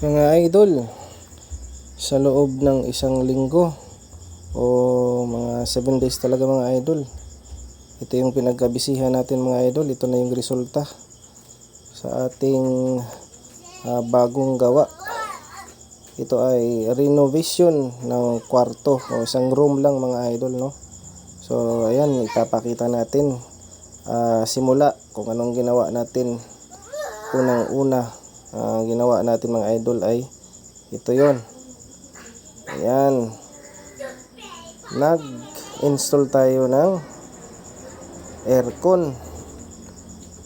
Mga idol, sa loob ng isang linggo o mga 7 days talaga mga idol, ito yung pinagkabisihan natin mga idol. Ito na yung resulta sa ating bagong gawa. Ito ay renovation ng kwarto o isang room lang mga idol, no? So ayan, ipapakita natin simula kung anong ginawa natin. Unang-una ginawa natin mga idol ay ito yon. Ayan, nag-install tayo ng aircon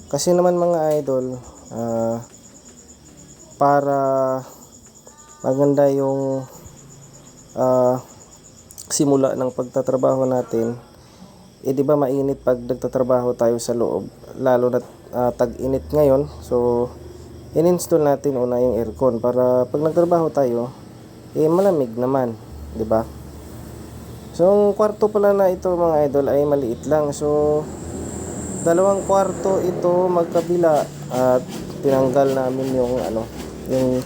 kasi naman mga idol, para maganda yung simula ng pagtatrabaho natin. Di ba mainit pag nagtatrabaho tayo sa loob, lalo na tag-init ngayon. So in-install natin una yung aircon para pag nagtrabaho tayo malamig naman, di ba? So ang kwarto pala na ito mga idol ay maliit lang. So dalawang kwarto ito magkabila at tinanggal namin yung yung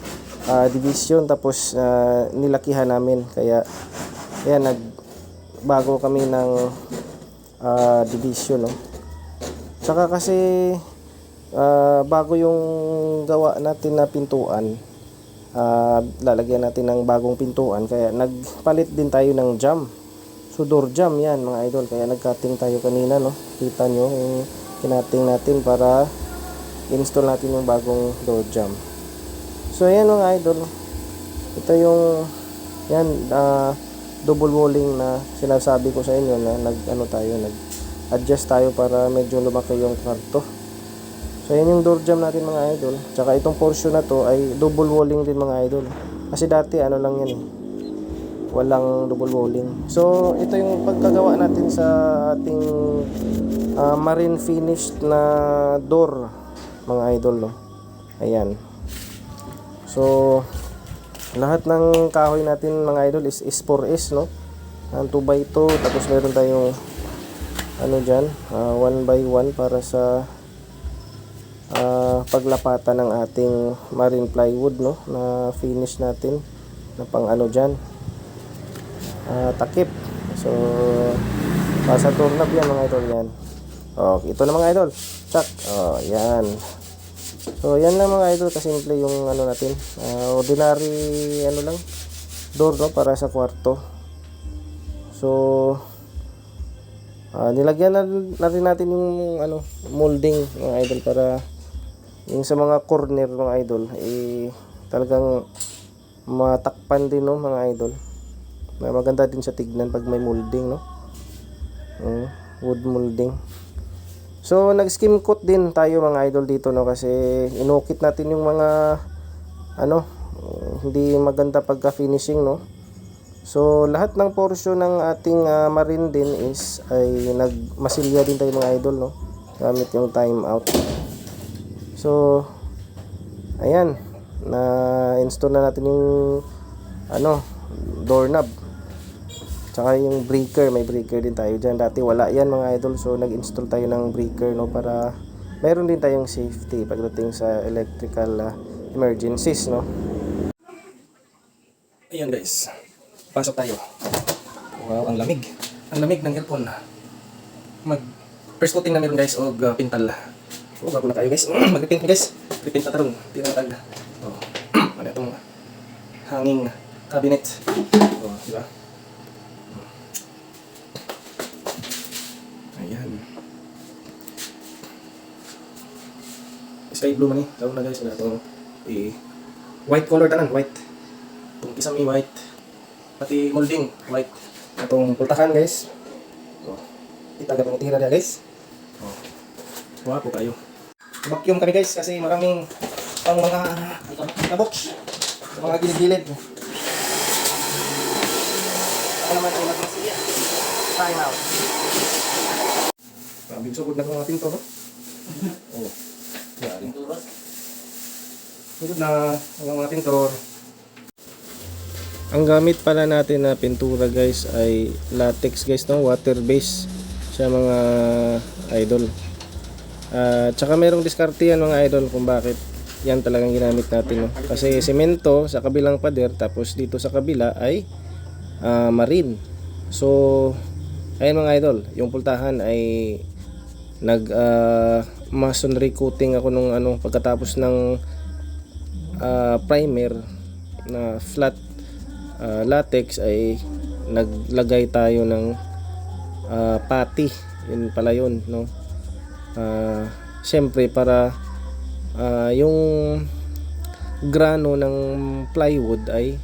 division, tapos nilakihan namin, kaya ayan, nagbago kami ng division, no? Saka kasi bago yung gawa natin na pintuan, lalagyan natin ng bagong pintuan, kaya nagpalit din tayo ng jam. So door jam yan mga idol, kaya nagcutting tayo kanina, no? Kita nyo yung kinating natin para install natin yung bagong door jam. So ayan mga idol, ito yung yan, double walling na sinasabi ko sa inyo na nag-adjust tayo para medyo lumaki yung kwarto. So yan yung door jam natin mga idol. Tsaka itong portion na to ay double walling din mga idol, kasi dati lang yan walang double walling. So ito yung pagkagawa natin sa ating marine finished na door mga idol, no? Ayan. So lahat ng kahoy natin mga idol is 4S, no? Ang 2x2, tapos meron tayong dyan, 1x1 para sa paglapatan ng ating marine plywood, no? Na finish natin na pang dyan, takip. So sa doorknob yan mga idol, yan. Ito na mga idol, check. Yan. So yan lang mga idol, kasimple yung natin, ordinary lang door, no, para sa kwarto. So nilagyan na rin natin yung molding mga idol, para yung sa mga corner mga idol talagang matakpan din, no, mga idol. Maganda din sa tignan pag may molding, no? Wood molding. So nag-skim coat din tayo mga idol dito, no, kasi inukit natin yung mga hindi maganda pagka finishing, no. So lahat ng portion ng ating marine din ay nagmasilya din tayo mga idol, no, gamit yung time out. So ayan, na install na natin yung doorknob. Tsaka yung breaker, may breaker din tayo dyan. Dati wala yan mga idol, so nag-install tayo ng breaker, no, para meron din tayong safety pagdating sa electrical emergencies, no. Ayan guys, pasok tayo. Wow, ang lamig. Ang lamig ng aircon. First coating na meron guys, og pintal. Bago na tayo guys. Mag-repaint guys. Repaint na tarong. Tinatag. Ano itong hanging cabinet. Diba? Ayan. Sky blue man tawag na guys. Wala itong white color tanan. White. Itong isang white. Pati molding. White. Itong pultakan guys. Itaga pang tira na guys. Wapo kayo. Vacuum kami guys, kasi maraming pang mga box sa mga gilid-gilid. Ako naman ay mag-siya. Time out. Sugod na mga pinto, no? Yan. Sugod na ang mga pintor. Ang gamit pala natin na pintura guys ay latex guys, no? Water base sa mga idol. Tsaka merong diskarte yan mga idol kung bakit yan talagang ginamit natin, no? Kasi semento sa kabilang pader, tapos dito sa kabila ay marine. So ayun mga idol, yung pultahan ay nag masonry coating ako nung pagkatapos ng primer na flat latex, ay naglagay tayo ng putty. Yun pala yun, no? Siyempre para yung grano ng plywood ay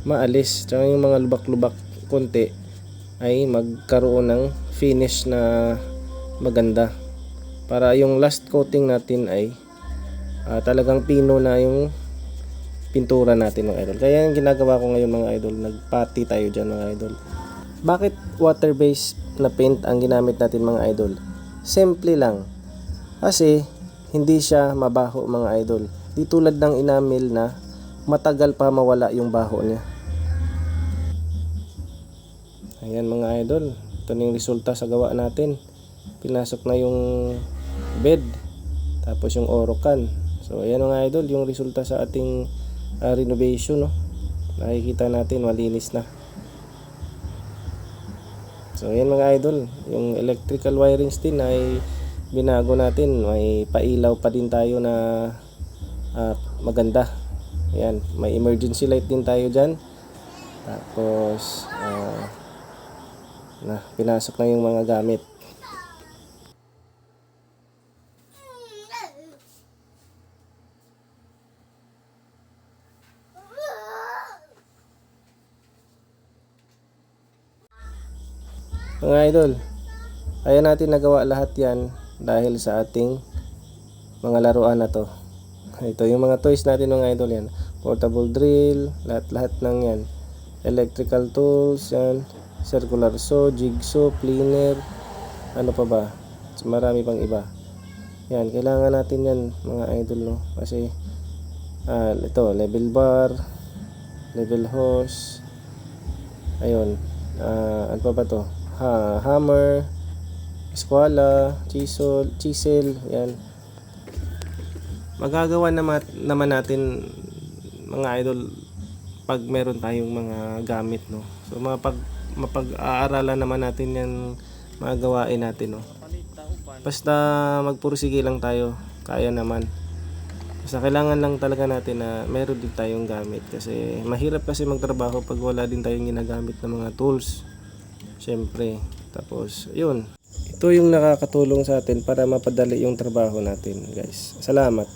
maalis, tsaka yung mga lubak-lubak konti ay magkaroon ng finish na maganda, para yung last coating natin ay talagang pino na yung pintura natin mga idol. Kaya yung ginagawa ko ngayon mga idol, nagpati tayo dyan mga idol. Bakit water based na paint ang ginamit natin mga idol? Simple lang, kasi hindi siya mabaho mga idol. Di tulad ng enamel na matagal pa mawala yung baho niya. Ayan mga idol, ito na yung resulta sa gawa natin. Pinasok na yung bed, tapos yung orokan. So ayan mga idol, yung resulta sa ating renovation, no? Nakikita natin malinis na. So ayan mga idol, yung electrical wirings din ay binago natin. May pailaw pa din tayo na maganda. Ayan, may emergency light din tayo dyan. Tapos pinasok na yung mga gamit. Mga idol, ayan natin nagawa lahat yan dahil sa ating mga laruan na to. Ito yung mga toys natin mga idol, yan. Portable drill, lahat ng yan. Electrical tools, yan. Circular saw, jigsaw, planer, ano pa ba? Marami pang iba. Yan, kailangan natin yan mga idol, no? Kasi ito, level bar, level hose, ayun. Ano pa ba to? Hammer, eskwala, chisel, yan. Magagawa naman natin mga idol pag meron tayong mga gamit, no. So mapag-aaralan naman natin yan, mga gawain natin, no. Basta magpursige lang tayo, kaya naman. Basta kailangan lang talaga natin na meron din tayong gamit, kasi mahirap kasi magtrabaho pag wala din tayong ginagamit na mga tools. Siyempre, tapos yun, ito yung nakakatulong sa atin para mapadali yung trabaho natin, guys. Salamat.